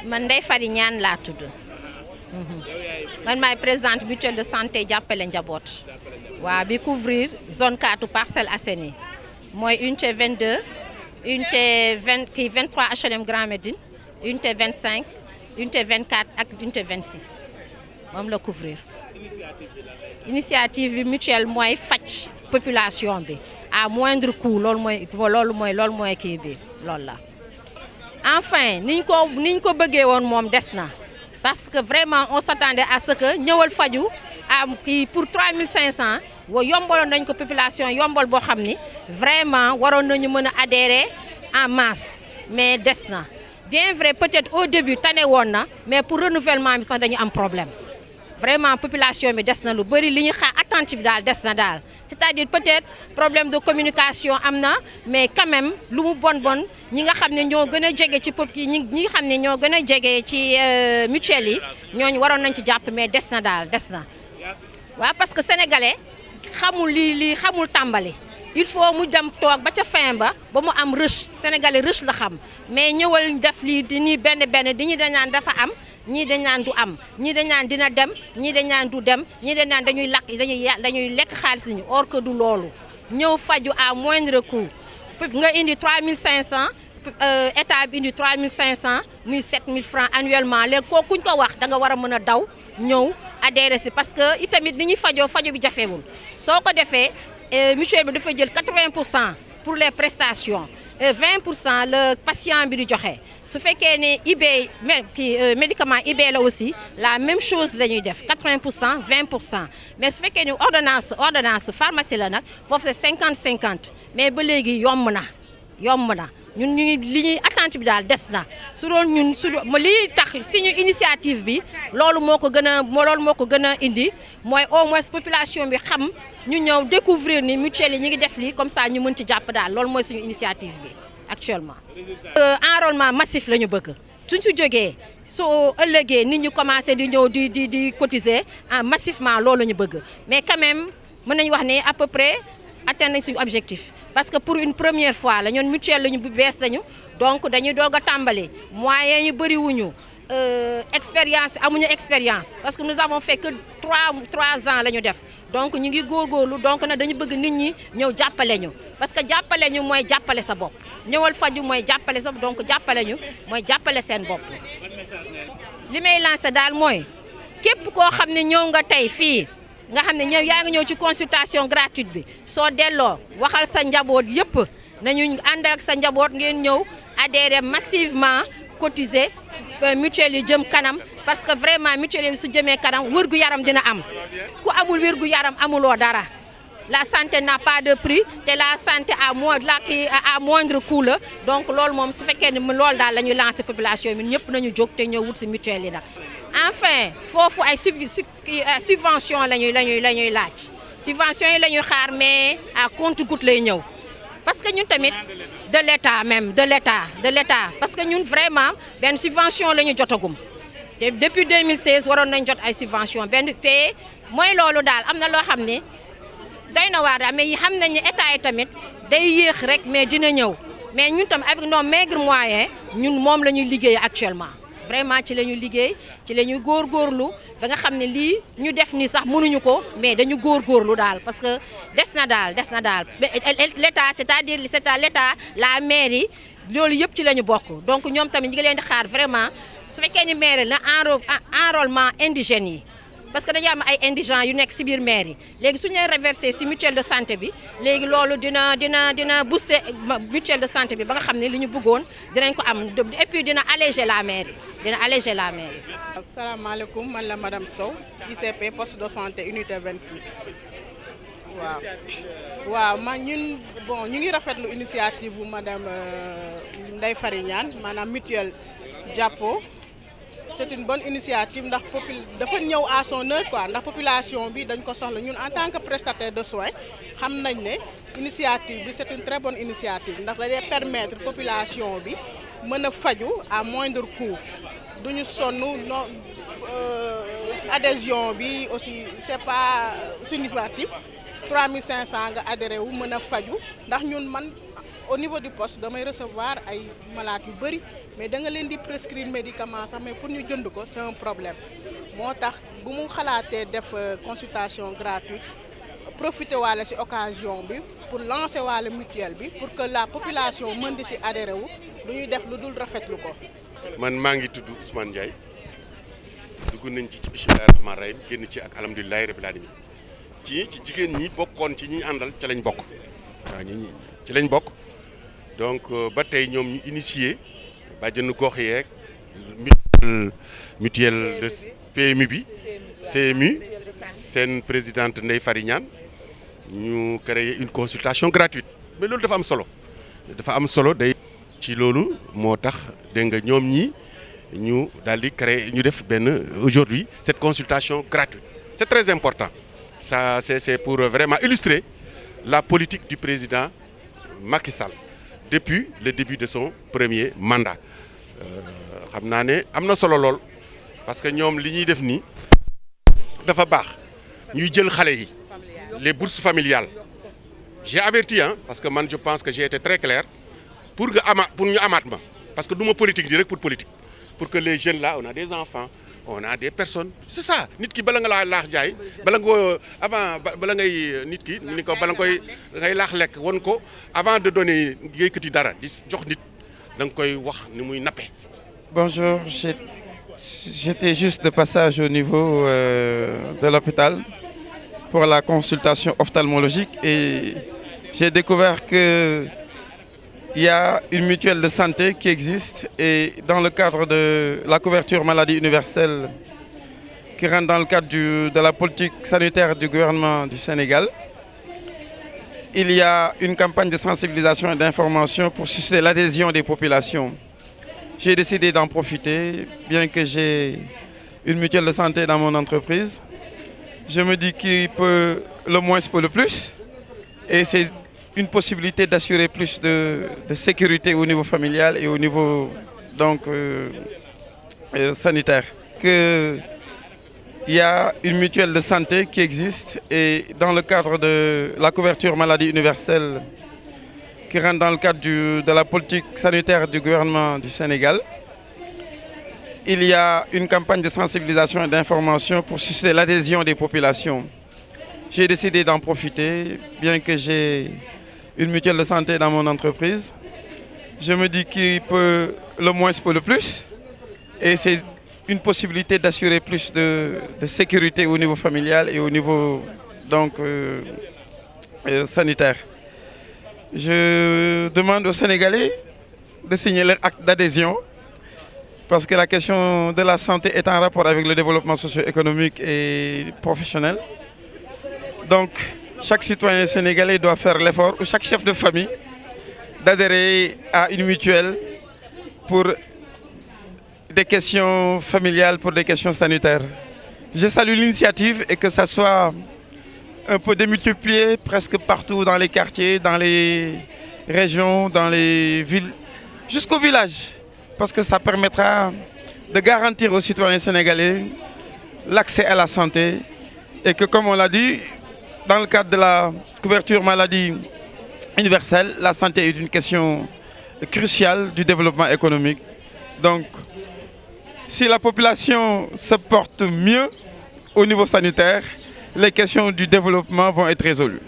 man Ndeye Fary Niane laa tudd. man maay présidente mutuelle de santé jàppale njaboot. waaw bi couvrir zone 4 Parcelles Assainies mooy unité 22 unité 23 HLM Grand Médine unité 25 unité 24 ak unité 26 moom la couvrir. initiative bi mutuelle mooy faj population bi à moindre coût loolu mooy kii bi loolu la. enfin niñ ko bëggee woon moom des na parce que vraiment on s'attendait à ce que ñëwal faju am kii pour 3500 yombaloon nañ ko population yombal boo xam ni vraiment waroon nañu mën a adhérer en masse mais des na bien vrai peut-être au début tane woon na mais pour renouvellement bi sax dañu am problème vraiment population bi des na lu bëri li ñu xaar attente bi daal des na daal c'est-à-dire peut-être problème de communication am na mais quand même lu mu bon ñi nga xam ne ñoo gën a jege ci ñi nga xam ne ñoo gën a jege ci mutuelle yi ñooñu waroon nañ ci jàpp mais des na daal des na waaw parce que sénégalais xamul lii xamul tàmbali il faut mu dem toog ba ca fin ba mu am rush sénégalais rush la xam mais ñëwal def lii di nii benn di ñu dañ naan dafa am ñii dañ naan du am ñii dañ naan dina dem ñii dañ naan du dem ñii dañ naan dañuy lekk xaalis ni ñu or que du loolu ñëw faju à moindre coût nga indi 3500 état bi indi 3500 muy 7000 francs annuellement léegi kooku kuñ ko wax da nga war a mën a daw ñëw adhéré si parce que itamit ni ñuy fajoo bi jafewul soo ko defee mutuelle bi dafa jël 80% pour les prestations 20% le patient bi di joxe su fekkee ne IB médicament IB la aussi la même chose la ñuy def 80% 20% mais su fekkee ne ordonnance pharmacie la nag foofu c'est 50-50 mais ba léegi yomb na ñun ñu ngi li ñuy attente bi daal des na su doon ñun lii tax suñu initiative bi loolu moo ko gën a indi mooy au moins population bi xam ñu ñëw découvrir ni mutuelle yi ñu ngi def lii comme ça ñu mën ci jàpp daal loolu mooy suñu initiative bi actuellement. enrôlement massif la ñu bëgg suñ su jógee soo ëllëgee nit ñu commencé di ñëw di cotiser massivement loolu la ñu bëgg mais quand même mën nañu wax ne à peu près atteindre nañ suñu objectif parce que pour une première fois la ñoon mutuelle lañu bu bees lañu donc dañuy doog a tàmbali moyens yu bëri wuñu expérience amuñu expérience parce que nous avons fait que 3 ans la ñu def donc ñu ngi góorgóorlu donc nag dañu bëgg nit ñi ñëw jàppale ñu parce que jàppale ñu mooy jàppale sa bopp ñëwal faju mooy jàppale sa bopp donc jàppale ñu mooy jàppale seen bopp li may lancé daal mooy képp koo xam ne ñëw nga tey fii nga xam ne yaa ngi ñëw ci consultation gratuite bi soo delloo waxal sa njaboot yëpp nañu ànd ak sa njaboot ngeen ñëw adhérer massivement cotiser mutuelle yi jëm kanam parce que vraiment mutuelle yi su jëmee kanam wérgu yaram dina am ku amul wérgu yaram amuloo dara la santé n'a pas de prix te la santé à moindre coût la donc loolu moom su fekkee ne loolu daal la ñuy lancer population bi ñëpp nañu jóg te ñëw wut si mutuelle yi nag. enfin foofu ay subvention la ñuy laaj subvention yi la ñuy xaar mais à compte-gouttes lay ñëw parce que ñun tamit de l'état parce que ñun vraiment benn subvention la ñu jotagum te depuis 2016 waroon nañ jot ay subvention benn te mooy loolu daal am na loo xam ne doy na waar daal mais xam nañ ne état yi tamit day yéex rek mais dina ñëw mais ñun tam avec nos maigres moyens ñun moom la ñuy liggéey actuellement vraiment ci la ñuy liggéey ci la ñuy góorgóorlu ba nga xam ne lii ñu def ni sax mënuñu ko mais dañu góorgóorlu daal parce que des na daal l'état c'est-à-dire l'état la mairie loolu yëpp ci la ñu bokk donc ñoom tamit ñu ngi leen di xaar vraiment su fekkee ni mairie la enrôlement indigènes yi parce que dañu am ay indigents yu nekk ci biir mairie léegi suñu leen reversé ci mutuelle de santé bi léegi loolu dina booster mutuelle de santé bi ba nga xam ne li ñu bëggoon dinañ ko am et puis dina alléger la mairie. Asalaamaaleykum man la madame Sow ICP poste de santé unité 26 waaw ñun ñu ngi rafetlu initiative bu madame Ndeye Fary Niane maanaam mutuelle jàppo c'est une bonne initiative ndax dafa ñëw à son heure quoi ndax population bi dañ ko soxla ñun en tant que prestataire de soins xam nañ ne initiative bi c'est une très bonne initiative ndax day permettre population bi mën a faju à moindre coût duñu sonn adhésion bi aussi c'est pas significatif 3500 nga adhéré wu mën a faju ndax ñun man au niveau du poste damay recevoir ay malades yu bëri mais da nga leen di prescrire médicament sax mais pour ñu jënd ko c'est un problème moo tax bu mu xalaatee def consultation gratuite profiter waale ci occasion bi pour lancer waale mutuelle bi pour que la population mën di ci adhérer wu lu ñuy def lu dul rafetlu ko. man maa ngi tudd Ousmane Ndiaye dugg nañ ci bismillaahi rahmaani rahiim génn ci ak alhamdulillahi rabbil alamin ci jigéen ñi bokkoon ci ñi àndal ca lañ bokk waaw ñi ci lañ bokk donc ba tey ñoom ñu initié bàjjenu gox yeeg mutuelle de PMU bi CMU seen présidente Ndeye Fary Niane ñu créé une consultation gratuite mais loolu dafa am solo day ci loolu moo tax dégg nga ñoom ñi ñu daal di créer ñu def benn aujourd'hui cette consultation gratuite c'est très important ça c'est pour vraiment illustrer la politique du président Macky Sall depuis le début de son premier mandat xam naa ne am na solo lool parce que ñoom li ñuy def nii dafa baax ñuy jël xale yi les bourses familiales j'ai averti parce que man je pense que j'ai été très clair pour ñu amaat ma parce que du ma politique di rek pour politique pour que les jeunes là on a des enfants on a des personnes c'est ça nit ki bala nga laax jaay bala nga avant bala ngay nit ki ni ko bala nga koy ngay laax lekk won ko avant de donner yëkkati dara di jox nit da nga koy wax ni muy nappe. Bonjour, j'étais juste de passage au niveau de l'hôpital pour la consultation ophtalmologique et j'ai découvert que il y a une mutuelle de santé qui existe et dans le cadre de la couverture maladie universelle qui rentre dans le cadre de la politique sanitaire du gouvernement du Sénégal, il y a une campagne de sensibilisation et d'information pour susciter l'adhésion des populations. J'ai décidé d'en profiter, bien que j'ai une mutuelle de santé dans mon entreprise. Je me dis qu'il peut le moins pour le plus et c'est une possibilité d'assurer plus de sécurité au niveau familial et au niveau donc sanitaire. Il y a une mutuelle de santé qui existe et dans le cadre de la couverture maladie universelle qui rentre dans le cadre de la politique sanitaire du gouvernement du Sénégal, il y a une campagne de sensibilisation et d'information pour susciter l'adhésion des populations. J'ai décidé d'en profiter, bien que j'ai une mutuelle de santé dans mon entreprise. Je me dis qu'il peut le moins pour le plus et c'est une possibilité d'assurer plus de sécurité au niveau familial et au niveau donc sanitaire. Je demande aux Sénégalais de signer leur acte d'adhésion parce que la question de la santé est en rapport avec le développement socio-économique et professionnel. Donc, chaque citoyen sénégalais doit faire l'effort, ou chaque chef de famille, d'adhérer à une mutuelle pour des questions familiales, pour des questions sanitaires. Je salue l'initiative et que ça soit un peu démultiplié presque partout dans les quartiers, dans les régions, dans les villes, jusqu'au village. Parce que ça permettra de garantir aux citoyens sénégalais l'accès à la santé et que, comme on l'a dit, dans le cadre de la couverture maladie universelle, la santé est une question cruciale du développement économique. Donc, si la population se porte mieux au niveau sanitaire, les questions du développement vont être résolues.